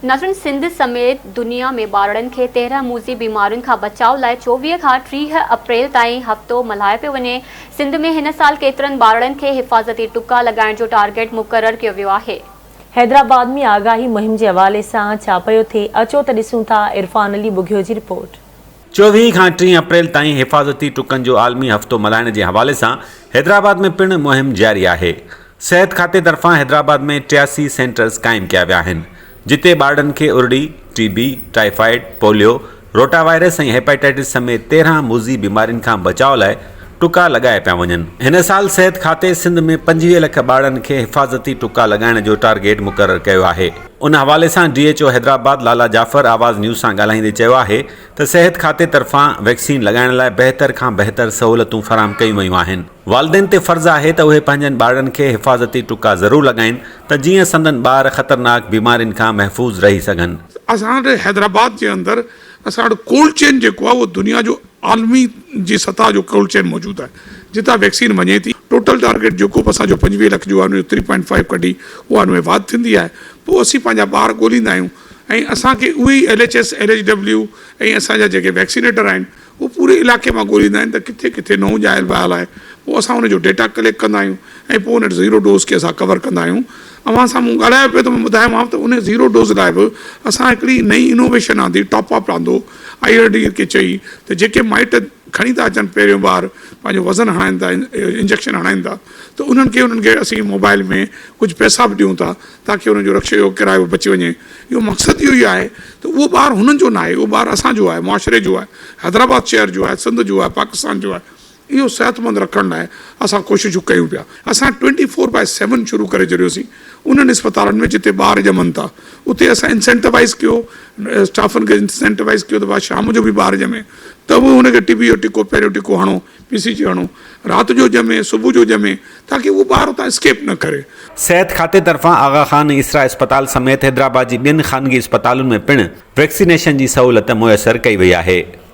नाज़रीन, सिंध समेत दुनिया में ॿारनि खे 13 मूज़ी बीमारियुनि खां बचाव लाइ 24 खां 30 अप्रैल ताईं हफ़्तो मल्हायो पियो वञे। सिंध में हिन साल केतिरनि ॿारनि खे हिफ़ाज़ती टुका लॻाइण जो टारगेट मुक़ररु कयो वियो आहे। हैदराबाद में आगाही मुहिम जे हवाले सां छा पियो थिए, अचो त ॾिसूं था इरफान अली बुघियो जी रिपोर्ट। 24 खां 30 अप्रैल ताईं हिफ़ाज़ती टुकनि जो आलमी हफ़्तो मल्हाइण जे हवाले सां हैदराबाद में पिणु मुहिम जारी आहे। सिहत खाते तरफ़ां हैदराबाद में 83 सेंटर्स क़ाइमु कया विया आहिनि, जिते ॿारनि खे उरड़ी, टीबी, टाइफाइड, पोलियो, रोटावायरस ऐं हेपेटाइटिस समेत 13 मूज़ी बीमारियुनि खां बचाव लाइ टुका लॻाए पिया वञनि। हिन साल सिहत खाते सिंध में 25 लख ॿारनि खे हिफ़ाज़ती टुका लॻाइण जो टारगेट मुक़ररु कयो आहे। उन हवाले सां DHO हैदराबाद लाला जाफ़र आवाज़ न्यूज़ सां ॻाल्हाईंदे चयो आहे त सिहत खाते तरफ़ां वैक्सीन लॻाइण लाइ बहितर खां बहितर सहूलियतूं फ़राहम कयूं वयूं आहिनि। वालिदैन ते फ़र्ज़ु आहे त उहे पंहिंजनि ॿारनि खे हिफ़ाज़ती टुका ज़रूरु लॻाइनि त जीअं संदनि ॿार ख़तरनाक बीमारियुनि खां महफ़ूज़ रही सघनि। असांजे हैदराबाद जे अंदरि असां वटि कोल्ड चेन जेको आहे उहो दुनिया जो आलमी जी सतह जो कोल्ड चेन मौजूदु आहे, जितां वैक्सीन वञे थी। टोटल टारगेट जेको बि असांजो 25 लख जो आहे उन जो 3.5 कढी उहा उन में वाध थींदी आहे। पोइ असीं पंहिंजा ॿार ॻोल्हींदा आहियूं ऐं असांखे उहे LHS, LHW ऐं असांजा जेके वैक्सीनेटर आहिनि उहे पूरे इलाइक़े मां ॻोल्हींदा आहिनि त किथे किथे नओं ॼायल ॿाहिरि आहे। पोइ असां उनजो डेटा कलेक्ट कंदा आहियूं ऐं पोइ उन 0 डोज़ खे असां कवर कंदा आहियूं। अवां सां मूं ॻाल्हायो पियो त मां ॿुधायोमांव त उन 0 डोज़ लाइ बि असां हिकिड़ी नई इनोवेशन आंदी, टॉप अप आंदो। IRD खे चई त जेके माइट खणी था अचनि पहिरियों ॿार पंहिंजो वज़न हणाइनि था, इंजेक्शन हणाइनि था, त उन्हनि खे असीं मोबाइल में कुझु पैसा बि ॾियूं था ताकी उन्हनि जो रक्शे जो किरायो बची वञे। इहो मक़सदु इहो ई आहे त उहो ॿार हुननि जो न आहे, उहो ॿार असांजो आहे, मुआशिरे जो आहे, हैदराबाद शहर जो आहे, सिंध जो आहे, पाकिस्तान जो आहे। इहो सिहतमंद रखण लाइ असां कोशिशूं कयूं पिया। असां 24/7 शुरू करे छॾियोसीं। उन्हनि अस्पतालनि में जिते ॿार ॼमनि था उते असां इंसेंटिवाइज़ कयो, स्टाफनि खे इंसेंटिवाइज़ कयो त भाई शाम जो बि ॿार ॼमे त बि हुनखे TB जो टिको, पहिरियों टिको हणो, PCG हणो, राति जो ॼमे, सुबुह जो ॼमे, ताकी उहो ॿार उतां स्केप न करे। सिहत खाते तरफ़ां आगा खान इसरा अस्पताल समेत हैदराबाद जी ॿियनि ख़ानगी अस्पतालुनि में पिणु वैक्सीनेशन जी सहूलियत मुयसरु कई वई आहे।